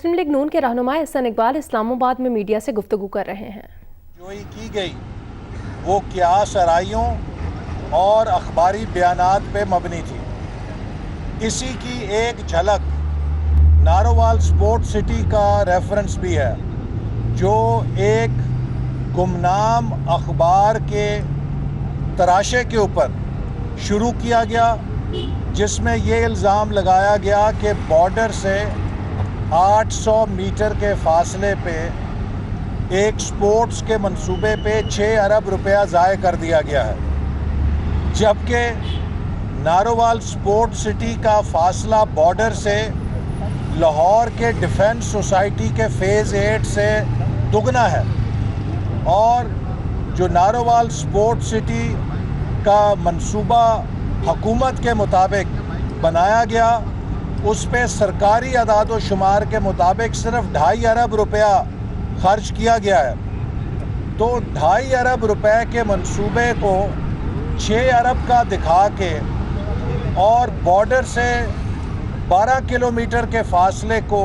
مسلم league نون کے رہنما احسان اقبال اسلام آباد میں میڈیا سے گفتگو کر رہے ہیں۔ جوئی کی گئی وہ قیاس آرائیوں اور اخباری بیانات پہ مبنی تھی۔ اسی کی ایک جھلک نارووال سپورٹ سٹی کا ریفرنس بھی ہے، جو ایک گمنام اخبار کے تراشے کے اوپر شروع کیا گیا، جس میں یہ الزام لگایا گیا کہ بارڈر سے 800 میٹر کے فاصلے پہ ایک سپورٹس کے منصوبے پہ 6 ارب روپیہ ضائع کر دیا گیا ہے، جبکہ نارووال سپورٹ سٹی کا فاصلہ بارڈر سے لاہور کے ڈیفنس سوسائٹی کے فیز 8 سے دگنا ہے، اور جو نارووال سپورٹ سٹی کا منصوبہ حکومت کے مطابق بنایا گیا، اس پہ سرکاری اعداد و شمار کے مطابق صرف 2.5 ارب روپیہ خرچ کیا گیا ہے۔ تو 2.5 ارب روپے کے منصوبے کو 6 ارب کا دکھا کے اور بارڈر سے 12 کلومیٹر کے فاصلے کو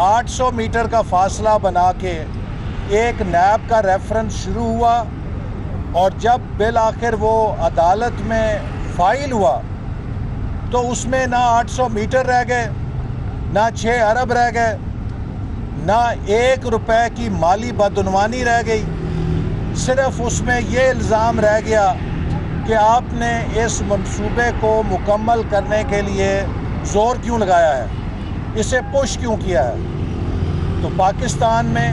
800 میٹر کا فاصلہ بنا کے ایک نیب کا ریفرنس شروع ہوا، اور جب بالآخر وہ عدالت میں فائل ہوا تو اس میں نہ 800 میٹر رہ گئے، نہ 6 ارب رہ گئے، نہ 1 روپے کی مالی بدعنوانی رہ گئی، صرف اس میں یہ الزام رہ گیا کہ آپ نے اس منصوبے کو مکمل کرنے کے لیے زور کیوں لگایا ہے، اسے پش کیوں کیا ہے۔ تو پاکستان میں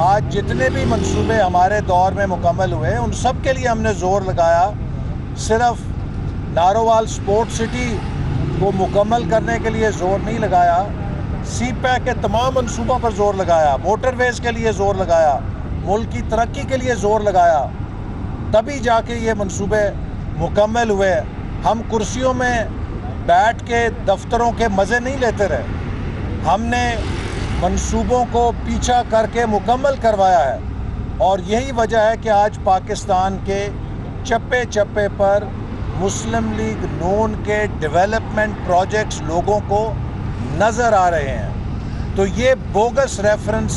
آج جتنے بھی منصوبے ہمارے دور میں مکمل ہوئے، ان سب کے لیے ہم نے زور لگایا، صرف نارووال سپورٹ سٹی کو مکمل کرنے کے لیے زور نہیں لگایا، سی پیک کے تمام منصوبوں پر زور لگایا، موٹر ویز کے لیے زور لگایا، ملک کی ترقی کے لیے زور لگایا، تبھی جا کے یہ منصوبے مکمل ہوئے۔ ہم کرسیوں میں بیٹھ کے دفتروں کے مزے نہیں لیتے رہے، ہم نے منصوبوں کو پیچھا کر کے مکمل کروایا ہے، اور یہی وجہ ہے کہ آج پاکستان کے چپے چپے پر مسلم لیگ نون کے ڈیولپمنٹ پروجیکٹس لوگوں کو نظر آ رہے ہیں۔ تو یہ بوگس ریفرنس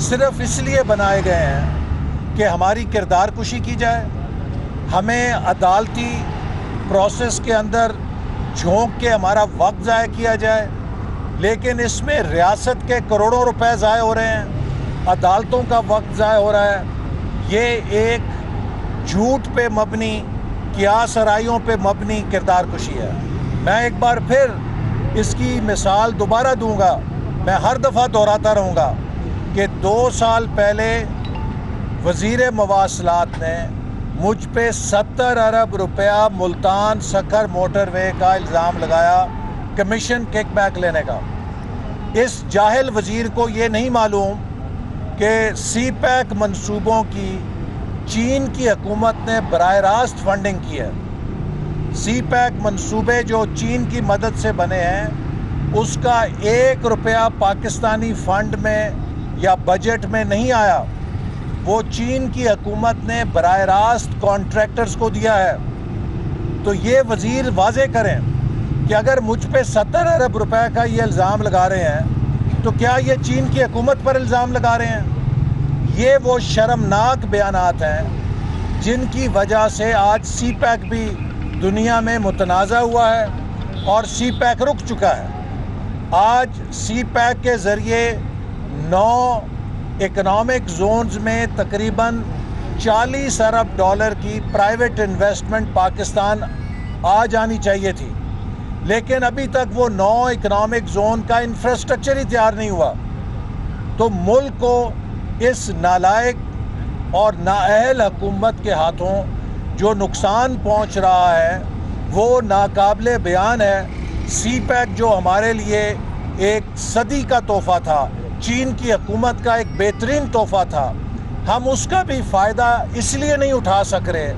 صرف اس لیے بنائے گئے ہیں کہ ہماری کردار کشی کی جائے، ہمیں عدالتی پروسیس کے اندر جھونک کے ہمارا وقت ضائع کیا جائے، لیکن اس میں ریاست کے کروڑوں روپے ضائع ہو رہے ہیں، عدالتوں کا وقت ضائع ہو رہا ہے۔ یہ ایک جھوٹ پہ مبنی، قیاس آرائیوں پہ مبنی کردار کشی ہے۔ میں ایک بار پھر اس کی مثال دوبارہ دوں گا، میں ہر دفعہ دہراتا رہوں گا کہ 2 سال پہلے وزیر مواصلات نے مجھ پہ 70 ارب روپیہ ملتان سکھر موٹر وے کا الزام لگایا کمیشن کک بیک لینے کا۔ اس جاہل وزیر کو یہ نہیں معلوم کہ سی پیک منصوبوں کی چین کی حکومت نے براہ راست فنڈنگ کی ہے۔ سی پیک منصوبے جو چین کی مدد سے بنے ہیں، اس کا 1 روپیہ پاکستانی فنڈ میں یا بجٹ میں نہیں آیا، وہ چین کی حکومت نے براہ راست کانٹریکٹرز کو دیا ہے۔ تو یہ وزیر واضح کریں کہ اگر مجھ پہ 70 ارب روپے کا یہ الزام لگا رہے ہیں تو کیا یہ چین کی حکومت پر الزام لگا رہے ہیں؟ یہ وہ شرمناک بیانات ہیں جن کی وجہ سے آج سی پیک بھی دنیا میں متنازع ہوا ہے، اور سی پیک رک چکا ہے۔ آج سی پیک کے ذریعے 9 اکنامک زونز میں تقریباً 40 ارب ڈالر کی پرائیویٹ انویسٹمنٹ پاکستان آ جانی چاہیے تھی، لیکن ابھی تک وہ 9 اکنامک زون کا انفراسٹرکچر ہی تیار نہیں ہوا۔ تو ملک کو اس نالائق اور نااہل حکومت کے ہاتھوں جو نقصان پہنچ رہا ہے وہ ناقابل بیان ہے۔ سی پیک جو ہمارے لیے ایک صدی کا تحفہ تھا، چین کی حکومت کا ایک بہترین تحفہ تھا، ہم اس کا بھی فائدہ اس لیے نہیں اٹھا سک رہے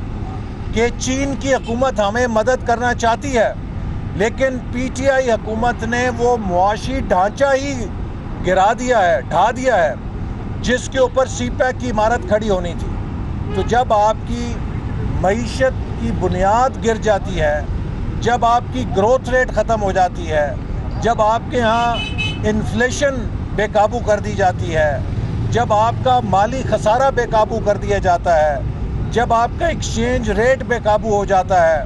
کہ چین کی حکومت ہمیں مدد کرنا چاہتی ہے، لیکن پی ٹی آئی حکومت نے وہ معاشی ڈھانچہ ہی گرا دیا ہے، ڈھا دیا ہے، جس کے اوپر سی پیک کی عمارت کھڑی ہونی تھی۔ تو جب آپ کی معیشت کی بنیاد گر جاتی ہے، جب آپ کی گروتھ ریٹ ختم ہو جاتی ہے، جب آپ کے ہاں انفلیشن بے قابو کر دی جاتی ہے، جب آپ کا مالی خسارہ بے قابو کر دیا جاتا ہے، جب آپ کا ایکسچینج ریٹ بے قابو ہو جاتا ہے،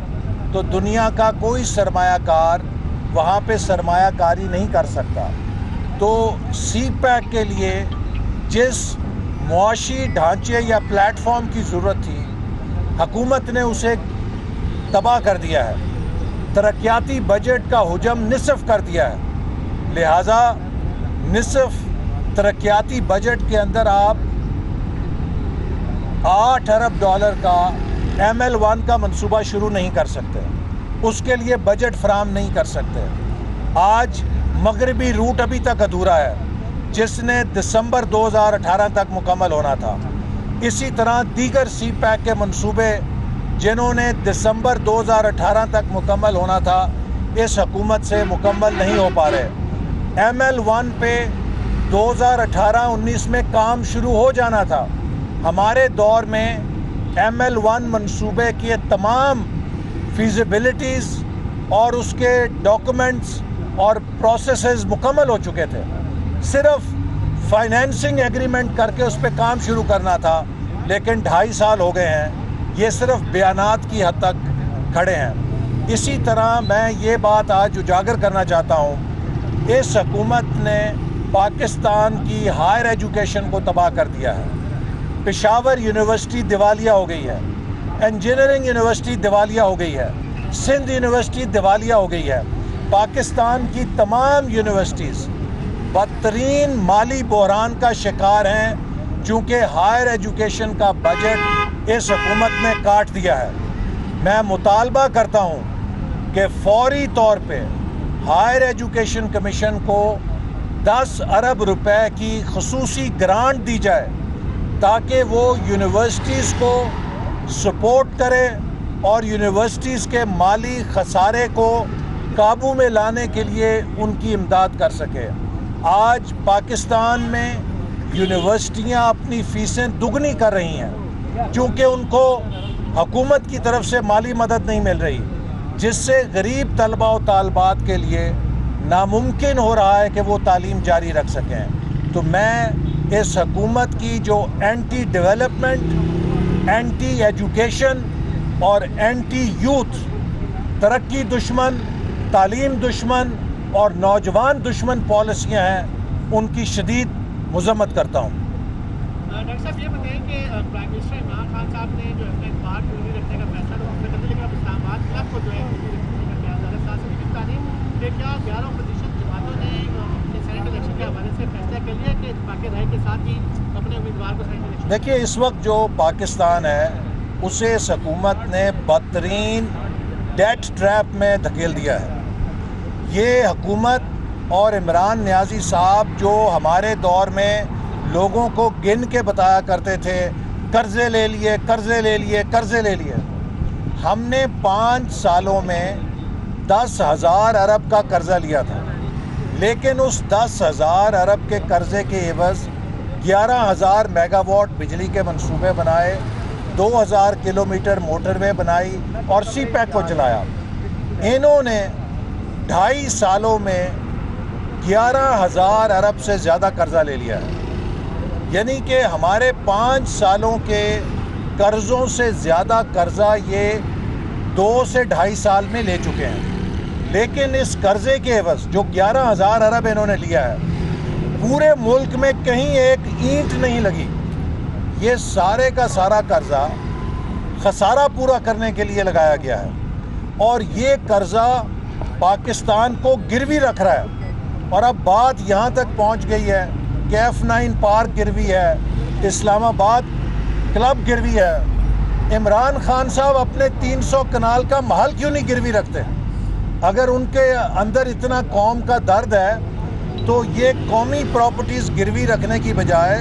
تو دنیا کا کوئی سرمایہ کار وہاں پہ سرمایہ کاری نہیں کر سکتا۔ تو سی پیک کے لیے جس معاشی ڈھانچے یا پلیٹ فارم کی ضرورت تھی، حکومت نے اسے تباہ کر دیا ہے، ترقیاتی بجٹ کا حجم نصف کر دیا ہے، لہٰذا نصف ترقیاتی بجٹ کے اندر آپ $8 ارب کا ML1 کا منصوبہ شروع نہیں کر سکتے، اس کے لیے بجٹ فراہم نہیں کر سکتے۔ آج مغربی روٹ ابھی تک ادھورا ہے، جس نے دسمبر 2018 تک مکمل ہونا تھا۔ اسی طرح دیگر سی پیک کے منصوبے جنہوں نے دسمبر 2018 تک مکمل ہونا تھا، اس حکومت سے مکمل نہیں ہو پا رہے۔ ML1 پہ 2018-19 میں کام شروع ہو جانا تھا۔ ہمارے دور میں ML1 منصوبے کے تمام فیزیبلٹیز اور اس کے ڈاکومنٹس اور پروسیسز مکمل ہو چکے تھے، صرف فائنینسنگ ایگریمنٹ کر کے اس پہ کام شروع کرنا تھا، لیکن 2.5 سال ہو گئے ہیں، یہ صرف بیانات کی حد تک کھڑے ہیں۔ اسی طرح میں یہ بات آج اجاگر کرنا چاہتا ہوں، اس حکومت نے پاکستان کی ہائر ایجوکیشن کو تباہ کر دیا ہے۔ پشاور یونیورسٹی دیوالیہ ہو گئی ہے، انجینئرنگ یونیورسٹی دیوالیہ ہو گئی ہے، سندھ یونیورسٹی دیوالیہ ہو گئی ہے۔ پاکستان کی تمام یونیورسٹیز بدترین مالی بحران کا شکار ہیں، چونکہ ہائر ایجوکیشن کا بجٹ اس حکومت نے کاٹ دیا ہے۔ میں مطالبہ کرتا ہوں کہ فوری طور پہ ہائر ایجوکیشن کمیشن کو 10 ارب روپے کی خصوصی گرانٹ دی جائے، تاکہ وہ یونیورسٹیز کو سپورٹ کرے اور یونیورسٹیز کے مالی خسارے کو قابو میں لانے کے لیے ان کی امداد کر سکے۔ آج پاکستان میں یونیورسٹیاں اپنی فیسیں دگنی کر رہی ہیں، چونکہ ان کو حکومت کی طرف سے مالی مدد نہیں مل رہی، جس سے غریب طلباء و طالبات کے لیے ناممکن ہو رہا ہے کہ وہ تعلیم جاری رکھ سکیں۔ تو میں اس حکومت کی جو اینٹی ڈیولپمنٹ، اینٹی ایجوکیشن اور اینٹی یوتھ، ترقی دشمن، تعلیم دشمن اور نوجوان دشمن پالیسیاں ہیں، ان کی شدید مذمت کرتا ہوں۔ ڈاکٹر صاحب یہ بتائیں کہ پرائم منسٹر عمران خان صاحب نے جو ہے بات پوری رکھنے کا فیصلہ تو اس نے کر دیا، لیکن اب اسلام آباد کلب کو جو ہے پوری رکھنے کا کیا زیادہ سیاسی کی تعلیم کہ کیا 11% جماعتوں نے اپنے سینٹ الیکشن کے حوالے سے فیصلہ کر لیا کہ اتفاق رائے کے ساتھ ہی اپنے امیدوار کو سینٹ الیکشن؟ دیکھیے، اس وقت جو پاکستان ہے اسے اس حکومت نے بدترین ڈیٹ ٹریپ میں دھکیل دیا ہے۔ یہ حکومت اور عمران نیازی صاحب جو ہمارے دور میں لوگوں کو گن کے بتایا کرتے تھے، قرضے لے لیے، قرضے لے لیے، قرضے لے لیے، ہم نے 5 سالوں میں 10,000 ارب کا قرضہ لیا تھا، لیکن اس 10,000 ارب کے قرضے کے عوض 11,000 میگا واٹ بجلی کے منصوبے بنائے، 2,000 کلومیٹر موٹر وے بنائی اور سی پیک کو چلایا۔ انہوں نے 2.5 سالوں میں 11,000 ارب سے زیادہ قرضہ لے لیا ہے، یعنی کہ ہمارے 5 سالوں کے قرضوں سے زیادہ قرضہ یہ 2 سے 2.5 سال میں لے چکے ہیں۔ لیکن اس قرضے کے عوض جو 11,000 ارب انہوں نے لیا ہے، پورے ملک میں کہیں ایک اینٹ نہیں لگی۔ یہ سارے کا سارا قرضہ خسارہ پورا کرنے کے لیے لگایا گیا ہے، اور یہ قرضہ پاکستان کو گروی رکھ رہا ہے۔ اور اب بات یہاں تک پہنچ گئی ہے کہ F9 پارک گروی ہے، اسلام آباد کلب گروی ہے۔ عمران خان صاحب اپنے 300 کنال کا محل کیوں نہیں گروی رکھتے؟ اگر ان کے اندر اتنا قوم کا درد ہے تو یہ قومی پراپرٹیز گروی رکھنے کی بجائے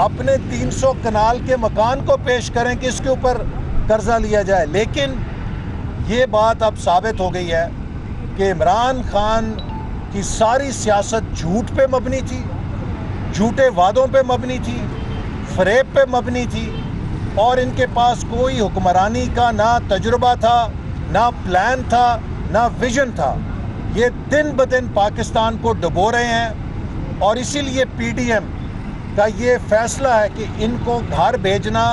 اپنے 300 کنال کے مکان کو پیش کریں کہ اس کے اوپر قرضہ لیا جائے۔ لیکن یہ بات اب ثابت ہو گئی ہے کہ عمران خان کی ساری سیاست جھوٹ پہ مبنی تھی، جھوٹے وعدوں پہ مبنی تھی، فریب پہ مبنی تھی، اور ان کے پاس کوئی حکمرانی کا نہ تجربہ تھا، نہ پلان تھا، نہ ویژن تھا۔ یہ دن بدن پاکستان کو ڈبو رہے ہیں، اور اسی لیے PDM کا یہ فیصلہ ہے کہ ان کو گھر بھیجنا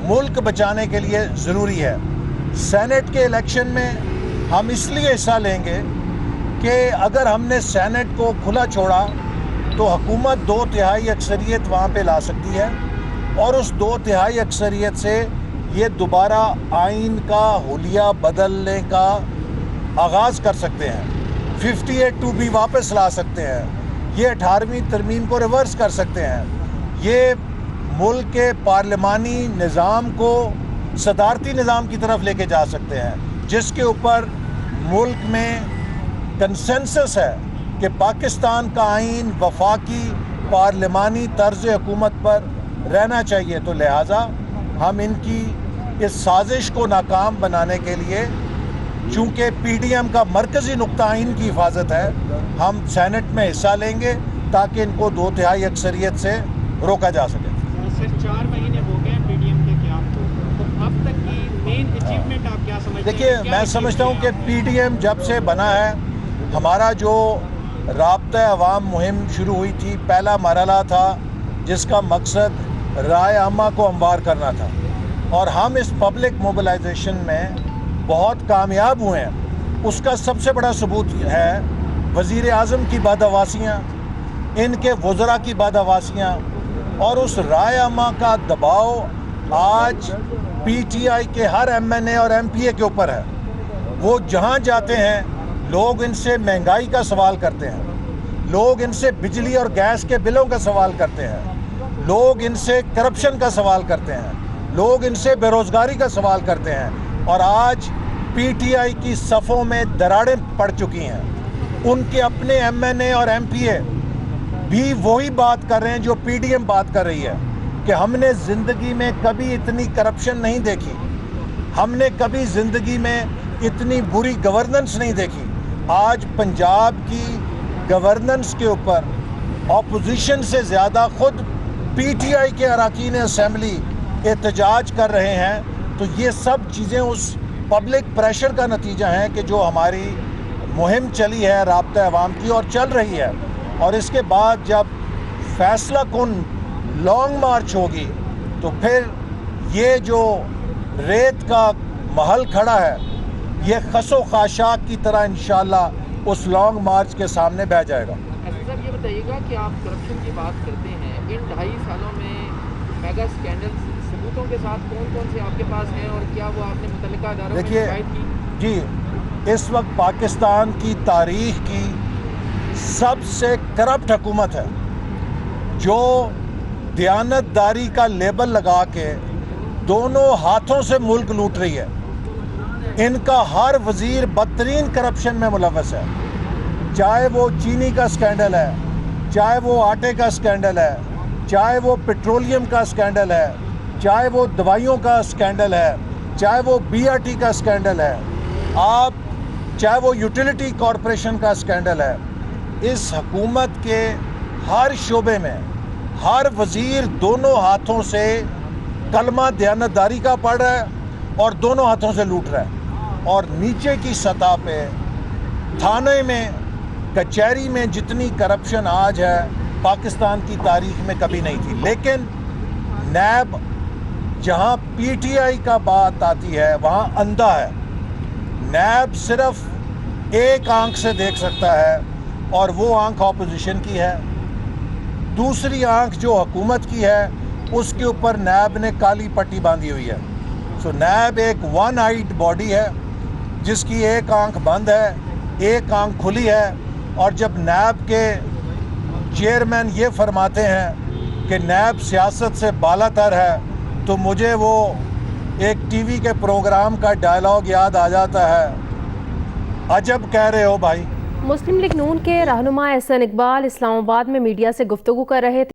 ملک بچانے کے لیے ضروری ہے. سینٹ کے الیکشن میں ہم اس لیے حصہ لیں گے کہ اگر ہم نے سینٹ کو کھلا چھوڑا تو حکومت 2/3 اکثریت وہاں پہ لا سکتی ہے اور اس 2/3 اکثریت سے یہ دوبارہ آئین کا حلیہ بدلنے کا آغاز کر سکتے ہیں. 58(2) واپس لا سکتے ہیں. یہ 18ویں ترمیم کو ریورس کر سکتے ہیں. یہ ملک کے پارلیمانی نظام کو صدارتی نظام کی طرف لے کے جا سکتے ہیں جس کے اوپر ملک میں کنسنسس ہے کہ پاکستان کا آئین وفاقی پارلیمانی طرز حکومت پر رہنا چاہیے. تو لہٰذا ہم ان کی اس سازش کو ناکام بنانے کے لیے چونکہ PDM کا مرکزی نقطہ آئین کی حفاظت ہے ہم سینٹ میں حصہ لیں گے تاکہ ان کو 2/3 اکثریت سے روکا جا سکے. سر 4 مہینے ہو گئے PDM کے قیام کو, تو اب تک کی مین اچیومنٹ آپ کیا سمجھتے ہیں؟ دیکھیے میں سمجھتا ہوں کہ PDM جب سے بنا ہے ہمارا جو رابطہ عوام مہم شروع ہوئی تھی پہلا مرحلہ تھا جس کا مقصد رائے عامہ کو ہموار کرنا تھا اور ہم اس پبلک موبلائزیشن میں بہت کامیاب ہوئے ہیں. اس کا سب سے بڑا ثبوت ہے وزیر اعظم کی بادواسیاں, ان کے وزراء کی بادواسیاں اور اس رائے عامہ کا دباؤ آج PTI کے ہر MNA اور MPA کے اوپر ہے. وہ جہاں جاتے ہیں لوگ ان سے مہنگائی کا سوال کرتے ہیں, لوگ ان سے بجلی اور گیس کے بلوں کا سوال کرتے ہیں, لوگ ان سے کرپشن کا سوال کرتے ہیں, لوگ ان سے بے روزگاری کا سوال کرتے ہیں اور آج PTI کی صفوں میں دراڑیں پڑ چکی ہیں. ان کے اپنے MNA اور MPA بھی وہی بات کر رہے ہیں جو PDM بات کر رہی ہے کہ ہم نے زندگی میں کبھی اتنی کرپشن نہیں دیکھی, ہم نے کبھی زندگی میں اتنی بری گورننس نہیں دیکھی. آج پنجاب کی گورننس کے اوپر اپوزیشن سے زیادہ خود PTI کے اراکین اسمبلی احتجاج کر رہے ہیں. تو یہ سب چیزیں اس پبلک پریشر کا نتیجہ ہیں کہ جو ہماری مہم چلی ہے رابطہ عوام کی اور چل رہی ہے. اور اس کے بعد جب فیصلہ کن لانگ مارچ ہوگی تو پھر یہ جو ریت کا محل کھڑا ہے یہ خس و خاشاک کی طرح انشاءاللہ اس لانگ مارچ کے سامنے بہ جائے گا. صاحب یہ بتائیے گا کہ آپ کرپشن کی بات کرتے ہیں, ان 2.5 سالوں میں میگا اسکینڈل ثبوتوں کے ساتھ کون کون سے آپ کے پاس ہیں اور کیا وہ آپ نے متعلقہ اداروں میں شکایت کی؟ جی, اس وقت پاکستان کی تاریخ کی سب سے کرپٹ حکومت ہے جو دیانتداری کا لیبل لگا کے دونوں ہاتھوں سے ملک لوٹ رہی ہے. ان کا ہر وزیر بدترین کرپشن میں ملوث ہے, چاہے وہ چینی کا اسکینڈل ہے, چاہے وہ آٹے کا اسکینڈل ہے, چاہے وہ پیٹرولیم کا اسکینڈل ہے, چاہے وہ دوائیوں کا اسکینڈل ہے, چاہے وہ BRT کا اسکینڈل ہے, آپ چاہے وہ یوٹیلیٹی کارپوریشن کا اسکینڈل ہے. اس حکومت کے ہر شعبے میں ہر وزیر دونوں ہاتھوں سے کلمہ دیانتداری کا پڑھ رہا ہے اور دونوں ہاتھوں سے لوٹ رہا ہے. اور نیچے کی سطح پہ تھانے میں کچہری میں جتنی کرپشن آج ہے پاکستان کی تاریخ میں کبھی نہیں تھی. لیکن نیب جہاں PTI کا بات آتی ہے وہاں اندھا ہے. نیب صرف ایک آنکھ سے دیکھ سکتا ہے اور وہ آنکھ اپوزیشن کی ہے, دوسری آنکھ جو حکومت کی ہے اس کے اوپر نیب نے کالی پٹی باندھی ہوئی ہے. سو نیب ایک ون آئیڈ باڈی ہے جس کی ایک آنکھ بند ہے, ایک آنکھ کھلی ہے. اور جب نیب کے چیئرمین یہ فرماتے ہیں کہ نیب سیاست سے بالا تر ہے تو مجھے وہ ایک ٹی وی کے پروگرام کا ڈائلاگ یاد آ جاتا ہے, عجب کہہ رہے ہو بھائی. مسلم لیگ نون کے رہنما احسن اقبال اسلام آباد میں میڈیا سے گفتگو کر رہے تھے.